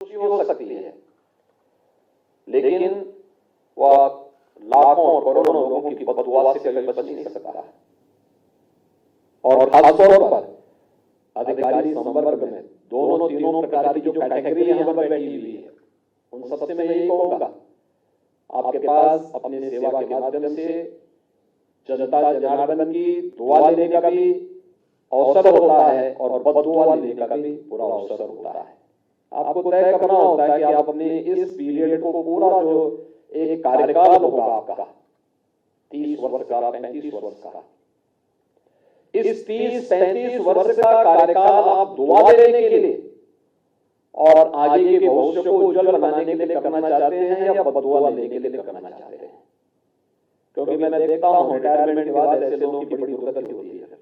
खुशी हो सकती है, लेकिन वह लाखों और करोड़ों लोगों की बददुआ से कभी बच नहीं सकता। और खासतौर पर अधिकारी संवर्ग में दोनों तीनों प्रकार की जो कैटेगरी यहां पर बैठी हुई है, उन सबसे मैं यही कहूंगा, आपके पास अपने सेवा के माध्यम से जनता जनार्दन की दुआ लेने का भी अवसर होता है और बददुआ लेने का भी पूरा अवसर होता है। आपको तय करना होता है कि आप अपने इस पीरियड को पूरा जो एक कार्यकाल होगा आपका 30 वर्ष का, 35 वर्ष का, इस 30-35 वर्ष का कार्यकाल आप दुआ देने के लिए और आगे के भविष्य को उज्जवल बनाने के लिए करना चाहते हैं या बददुआ लेने के लिए करना चाहते हैं? क्योंकि मैं देखता हूं रिटायरमेंट के बाद ऐसे लोगों की बड़ी दुर्गति होती है,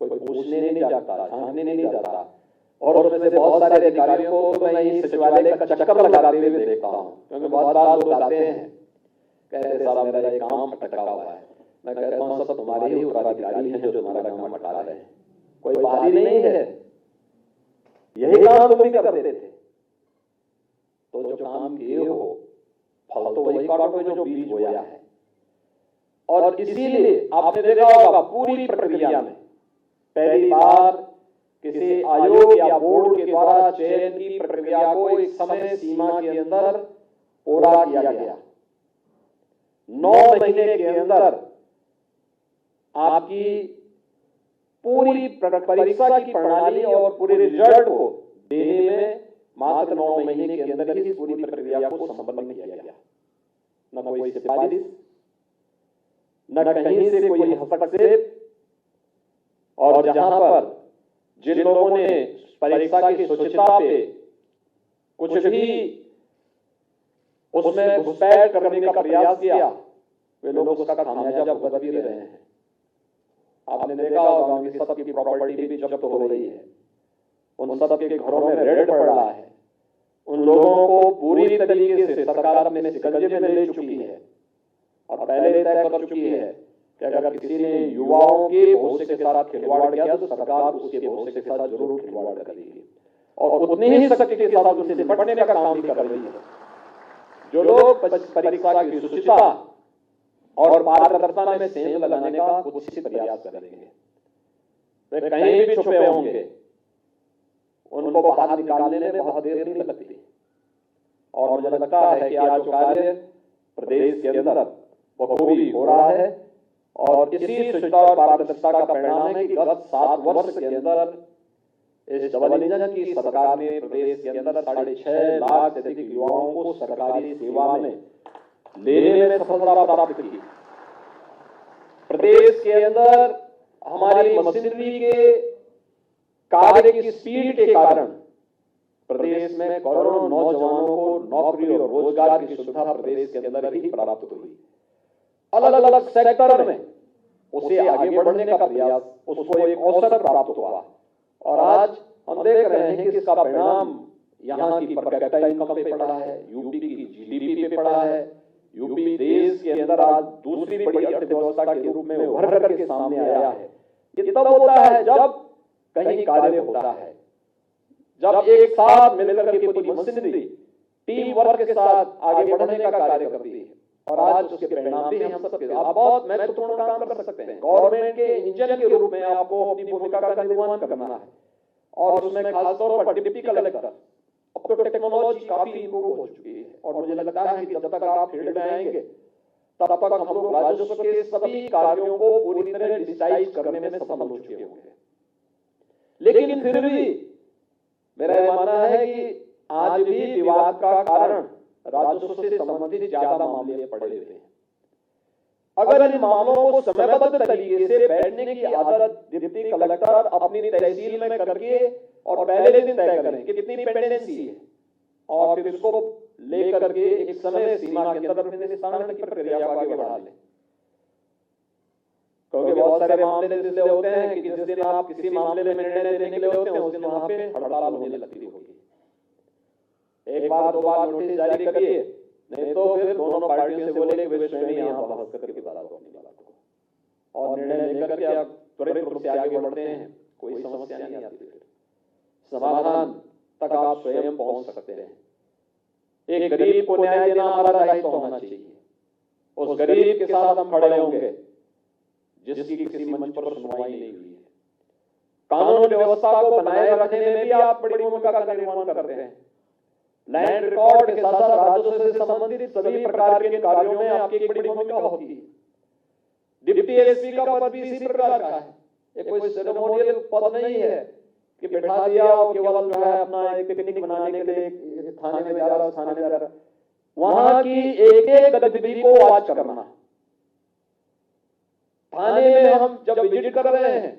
कोई पूछने नहीं जाता, झांकने नहीं जाता, और उसमें से बहुत सारे अधिकारियों को तो मैं ये सचिवालय का चक्कर लगाते हुए देखता हूं। क्योंकि बहुत बार लोग आते हैं, कहते हैं साहब मेरा ये काम अटका हुआ है। मैं कहता हूं सब तुम्हारे ही उत्तराधिकारी हैं जो तुम्हारा काम अटका रहे हैं, कोई बाहरी नहीं है, यही काम तुम भी करते थे। तो जो काम किए हो फल तो वही काटोगे जो बीज बोया है। और इसीलिए आपने देखा होगा पूरी प्रक्रिया में पहली बार किसी आयोग या बोर्ड के द्वारा चयन की प्रक्रिया को एक समय सीमा के अंदर पूरा किया गया। 9 महीने के अंदर आपकी पूरी परीक्षा की प्रणाली और पूरे रिजल्ट को देने में मात्र 9 महीने के अंदर ही पूरी प्रक्रिया को संपन्न किया गया। न कोई सिफारिश, न कहीं से कोई हस्तक्षेप, और जहां पर जिन लोगों ने परीक्षा की स्वच्छता पे कुछ भी उसमें घुसपैठ करने का प्रयास किया, वे लोग उसका खामियाजा भुगत भी रहे हैं। आपने देखा होगा उनकी सबकी प्रॉपर्टी भी जब्त हो रही है, उन सबके घरों में रेड पड़ रहा है, उन लोगों को पूरी तरीके से सरकार अपने शिकंजे में ले चुकी है और पहले तय कर चुकी है कि अगर किसी ने युवाओं के भविष्य के साथ खिलवाड़ किया तो सरकार उसके भविष्य के साथ जरूर खिलवाड़ करेगी और उतनी ही सख्ती के साथ उनसे निपटने का काम भी कर रही है। जो लोग परीक्षा की शुचिता और पारदर्शिता में सेंध लगाने का कुछ ही प्रयास करेंगे, वे कहीं भी छुपे होंगे, उनको बाहर निकालने में बहुत देर नहीं लगती। और मुझे लगता है कि आज जो कार्य प्रदेश के अंदर बखूबी हो रहा है और इसी शुचिता और पारदर्शिता का परिणाम है कि गत 7 वर्ष के अंदर इस डबल इंजन की सरकार ने प्रदेश के अंदर 6.5 लाख से अधिक युवाओं को सरकारी सेवा में लेने में सफलता प्राप्त की। प्रदेश के अंदर हमारी मशीनरी के कार्य की स्पीड के कारण प्रदेश में करोड़ों नौजवानों को नौकरी और रोजगार की सुविधा प्रदेश के अंदर ही प्राप्त हुई। अलग अलग सेक्टर में उसे आगे बढ़ने का प्रयास, उसको एक अवसर प्राप्त हुआ और आज हम देख रहे हैं कि इसका परिणाम यहाँ की पर कैपिटा इनकम पे पड़ा है, यूपी की जीडीपी पे पड़ा है। यूपी देश के अंदर आज दूसरी बड़ी अर्थव्यवस्था के रूप में उभर करके सामने आया है। ये तब होता है जब कहीं कार्य होता है, जब एक साथ मिलकर के पूरी मशीनरी टीम वर्क के साथ आगे बढ़ने का कार्य करती है। और आज उसके परिणाम भी हम सबके आप बहुत महत्वपूर्ण काम कर सकते हैं। गवर्नमेंट के इंजन के रूप में आपको अपनी भूमिका का निर्वहन करना है और उसमें खासतौर पर डिप्टी कलेक्टर, अब तो टेक्नोलॉजी काफी इंप्रूव हो चुकी है और मुझे लगता है कि जब तक आप फील्ड में आएंगे तब तक हम लोग राजस्व के सभी कार्यों को पूरी तरह डिजिटाइज करने में सफल हो चुके होंगे। लेकिन फिर भी मेरा यह मानना है कि आज भी विवाद का कारण राजस्व से संबंधित ज्यादा मामले पड़े हुए हैं। अगर इन मामलों को समयबद्ध तरीके से बैठने की आदत डिप्टी कलेक्टर अपनी तहसील में करके और पहले दिन तय करें कि कितनी पेंडेंसी है और फिर उसको लेकर के एक समय सीमा के अंदर निस्तारण की प्रक्रिया को आगे बढ़ा लें। क्योंकि बहुत सारे मामले इसलिए होते हैं कि जिस दिन आप किसी मामले में निर्णय देने के लिए होते हैं उस दिन वहां पे हड़ताल होने लगती होगी। एक बार 2 बार नोटिस जारी करिए, नहीं तो फिर दोनों पार्टियों से बोले कि वे स्वयं यहाँ बहस करके बता दो अपनी बात को और निर्णय लेकर के आप त्वरित रूप से आगे बढ़ते हैं, कोई समस्या नहीं आती। फिर समाधान तक आप स्वयं पहुंच सकते हैं। एक गरीब को न्याय देना हमारा दायित्व होना चाहिए। उस गरीब के साथ हम खड़े होंगे जिसकी किसी मंच पर सुनवाई नहीं हुई है। कानून व्यवस्था को बनाए रखने में भी आप बड़ी भूमिका का निर्वहन करते हैं। लैंड रिकॉर्ड के साथ साथ राजस्व से संबंधित सभी प्रकार के कार्यों में आपकी एक बड़ी भूमिका होती है। डिप्टी एसपी का पद भी इसी प्रकार का है। ये कोई सेरेमोनियल पद नहीं है कि बैठा दिया और केवल जो है अपना एक पिकनिक मनाने के लिए थाने में जा रहा, थाने में जा रहा। वहां की एक एक गतिविधि को वॉच करना। थाने में हम जब विजिट कर रहे हैं,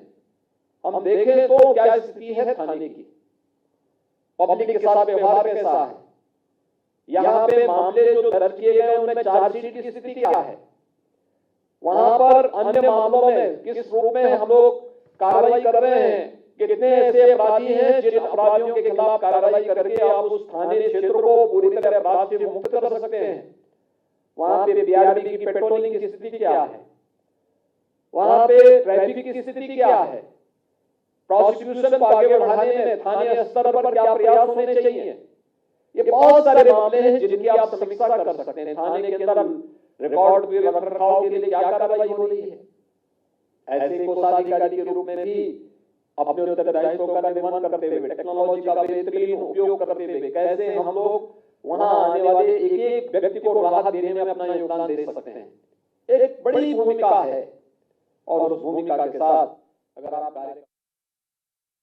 हम देखें तो क्या स्थिति है थाने की, पब्लिक के साथ व्यवहार कैसा है, यहाँ पे मामले जो दर्ज किए गए उनमें चार्जशीट की स्थिति क्या है, वहां पर अन्य मामलों में किस रूप में हम लोग कार्रवाई कर रहे हैं, कितने ऐसे अपराधी हैं जिन अपराधियों के खिलाफ कार्रवाई करके आप उस थाने क्षेत्र को पूरी तरह अपराध से मुक्त कर सकते हैं। वहां पे बीआरबी की पेट्रोलिंग की स्थिति क्या है, वहां पे ट्रैफिक की स्थिति क्या है, प्रोसिक्यूशन को आगे बढ़ाने में थाने स्तर पर क्या प्रयास होने चाहिए। ये बहुत सारे मामले हैं जिनकी आप समीक्षा कर सकते हैं। थाने के अंदर रिकॉर्ड के रखरखाव के लिए क्या कार्रवाई हो रही है। ऐसे कोषाधिकारी के रूप में भी अपने उत्तरदायित्व का निर्वहन करते हुए, टेक्नोलॉजी का बेहतरीन उपयोग करते हुए कैसे हम लोग वहां आने वाले एक एक व्यक्ति को राहत देने में अपना योगदान दे सकते हैं, एक बड़ी भूमिका है। और उस भूमिका के साथ अगर आप कार्य